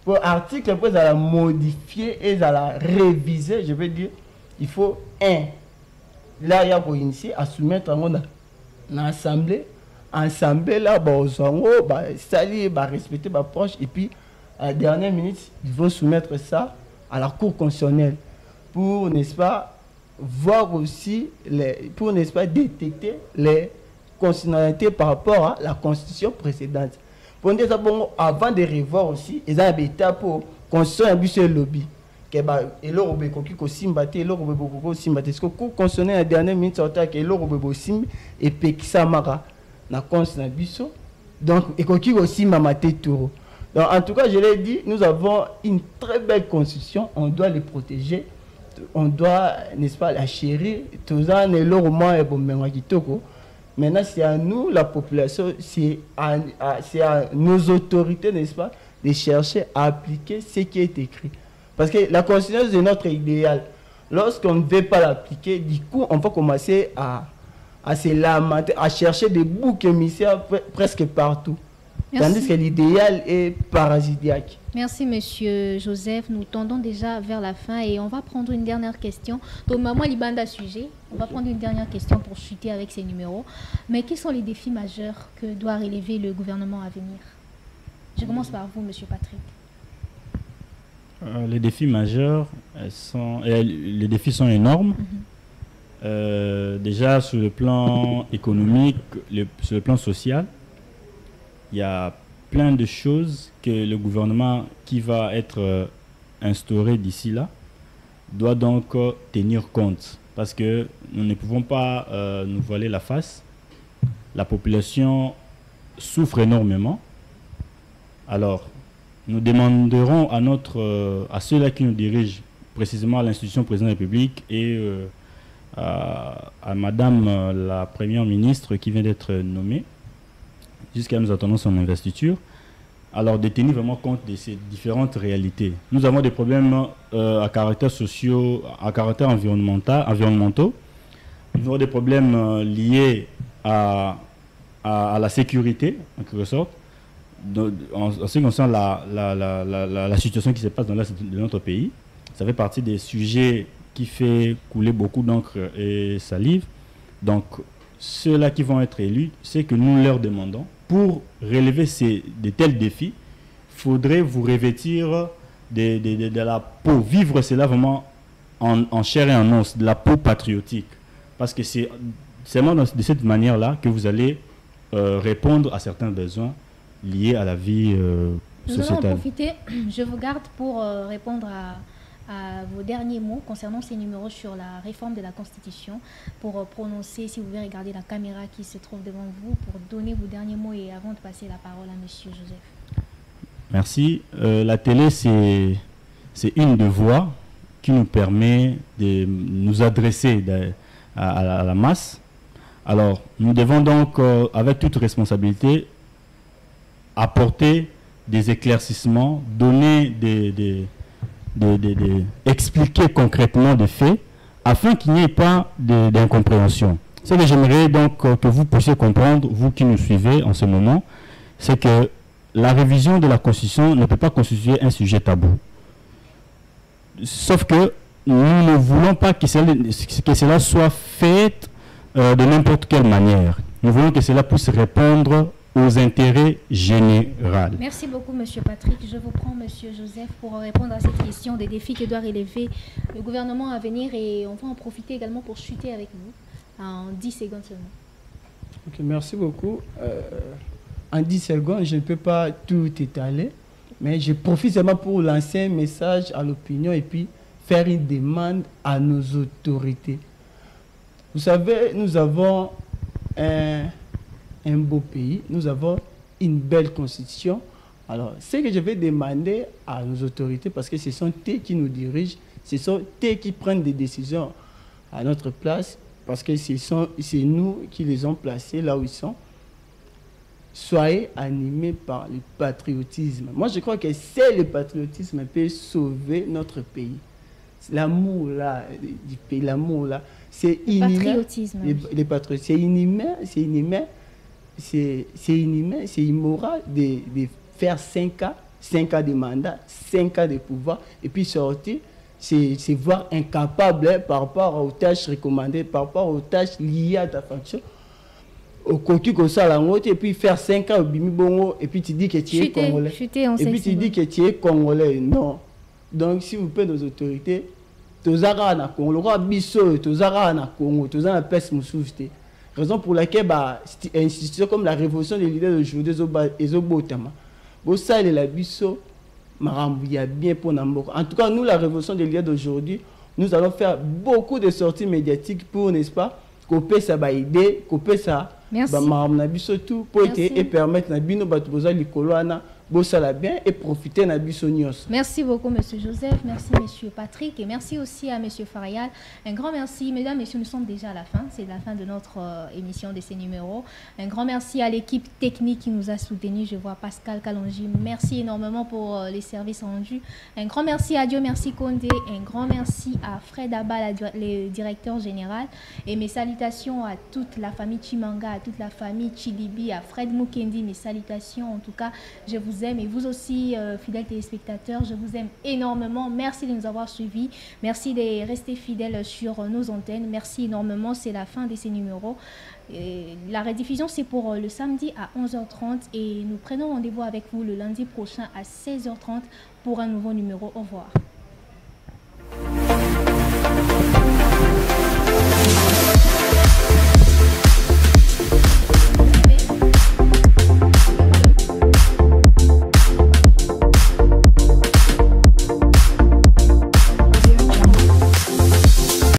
Pour l'article, après, la modifier et la réviser, je veux dire, il faut là, il y a pour initier à soumettre dans l'Assemblée. Ensemble, là, salir, respecter ma proche. Et puis, à la dernière minute, ils vont soumettre ça à la Cour constitutionnelle pour, n'est-ce pas, voir aussi, pour, n'est-ce pas, détecter les constitutionnalités par rapport à la Constitution précédente. Pour dire ça, bon, avant de revoir aussi, ils ont des étapes pour construire un bus lobby. Et là, on peut simbater, là, on peut simbater. Parce que Cour constitutionnelle, à la dernière minute, ça va être que là, on peut simbater et puis ça mara na constitution biso. Donc, et qu'on aussi mamaté tout. Donc, en tout cas, je l'ai dit, nous avons une très belle constitution, on doit les protéger, on doit, n'est-ce pas, la chérir. Tout ça, maintenant, c'est à nous, la population, c'est à nos autorités, n'est-ce pas, de chercher à appliquer ce qui est écrit. Parce que la constitution, c'est notre idéal. Lorsqu'on ne veut pas l'appliquer, du coup, on va commencer à se lamenter, à chercher des boucs émissaires presque partout. Merci. Tandis que l'idéal est parasitiaque. Merci, monsieur Joseph. Nous tendons déjà vers la fin et on va prendre une dernière question. Donc, maman Libanda sujet, on va prendre une dernière question pour chuter avec ces numéros. Mais quels sont les défis majeurs que doit relever le gouvernement à venir? Je commence par vous, monsieur Patrick. Les défis majeurs, les défis sont énormes. Déjà sur le plan économique, sur le plan social, il y a plein de choses que le gouvernement qui va être instauré d'ici là doit donc tenir compte. Parce que nous ne pouvons pas nous voiler la face. La population souffre énormément. Alors, nous demanderons à ceux-là qui nous dirigent, précisément à l'institution président de la République et à Madame la Première ministre qui vient d'être nommée, jusqu'à nous attendons son investiture, alors de tenir vraiment compte de ces différentes réalités. Nous avons des problèmes à caractère sociaux, à caractère environnementaux. Nous avons des problèmes liés à la sécurité, en quelque sorte. En ce qui concerne la situation qui se passe dans l'est de notre pays, ça fait partie des sujets qui fait couler beaucoup d'encre et salive. Donc, ceux-là qui vont être élus, c'est que nous leur demandons, pour relever de tels défis, il faudrait vous revêtir de la peau, vivre cela vraiment en chair et en os, de la peau patriotique. Parce que c'est seulement de cette manière-là que vous allez répondre à certains besoins liés à la vie sociétale. Nous allons en profiter, je vous garde pour répondre à vos derniers mots concernant ces numéros sur la réforme de la Constitution, pour prononcer, si vous voulez regarder la caméra qui se trouve devant vous, pour donner vos derniers mots et avant de passer la parole à M. Joseph. Merci. La télé, c'est une des voies qui nous permet de nous adresser à la masse. Alors, nous devons donc, avec toute responsabilité, apporter des éclaircissements, donner expliquer concrètement des faits, afin qu'il n'y ait pas d'incompréhension. Ce que j'aimerais donc que vous puissiez comprendre, vous qui nous suivez en ce moment, c'est que la révision de la Constitution ne peut pas constituer un sujet tabou. Sauf que nous ne voulons pas que cela soit fait de n'importe quelle manière. Nous voulons que cela puisse répondre aux intérêts généraux. Merci beaucoup, M. Patrick. Je vous prends, M. Joseph, pour répondre à cette question des défis que doit relever le gouvernement à venir, et on va en profiter également pour chuter avec vous en 10 secondes seulement. Ok, merci beaucoup. En 10 secondes, je ne peux pas tout étaler, mais je profite seulement pour lancer un message à l'opinion et puis faire une demande à nos autorités. Vous savez, nous avons un beau pays, nous avons une belle constitution. Alors, ce que je vais demander à nos autorités, parce que ce sont eux qui nous dirigent, ce sont eux qui prennent des décisions à notre place, parce que c'est nous qui les ont placés là où ils sont. Soyez animés par le patriotisme. Moi, je crois que c'est le patriotisme qui peut sauver notre pays. L'amour là, du pays, l'amour là, c'est inhumain. Patriotisme. Le patriotisme, c'est inhumain, c'est inhumain. C'est inhumain, c'est immoral de faire 5 ans de mandat, 5 ans de pouvoir, et puis sortir, c'est voir incapable par rapport aux tâches recommandées, par rapport aux tâches liées à ta fonction, au cocu comme ça, et puis faire 5 ans au Bimi Bongo, et puis tu dis que tu es Congolais. Et puis tu dis que tu es Congolais. Non. Donc, s'il vous plaît, nos autorités, tozara na Congo, le roi Bisso, tozara na Congo, tozara na peste moussouveté. Raison pour laquelle institution comme la révolution des leaders d'aujourd'hui ezobotama bossa et la biso marambuya bien pour Namboka. En tout cas, nous, la révolution des leaders d'aujourd'hui, nous allons faire beaucoup de sorties médiatiques pour, n'est-ce pas, couper sa idée, couper sa marambuya tout pour et permettre na bino batuboza likoloana bossala bien et profiter na biso nyos. Merci beaucoup, M. Joseph. Merci, M. Patrick. Et merci aussi à M. Farial. Un grand merci. Mesdames, Messieurs, nous sommes déjà à la fin. C'est la fin de notre émission de ces numéros. Un grand merci à l'équipe technique qui nous a soutenus. Je vois Pascal Kalonji. Merci énormément pour les services rendus. Un grand merci à Dieu. Merci Condé. Un grand merci à Fred Abba, le directeur général. Et mes salutations à toute la famille Chimanga, à toute la famille Chilibi, à Fred Mukendi. Mes salutations. En tout cas, je vous vous aime et vous aussi, fidèles téléspectateurs, je vous aime énormément. Merci de nous avoir suivis. Merci de rester fidèles sur nos antennes. Merci énormément. C'est la fin de ces numéros. La rediffusion, c'est pour le samedi à 11h30 et nous prenons rendez-vous avec vous le lundi prochain à 16h30 pour un nouveau numéro. Au revoir.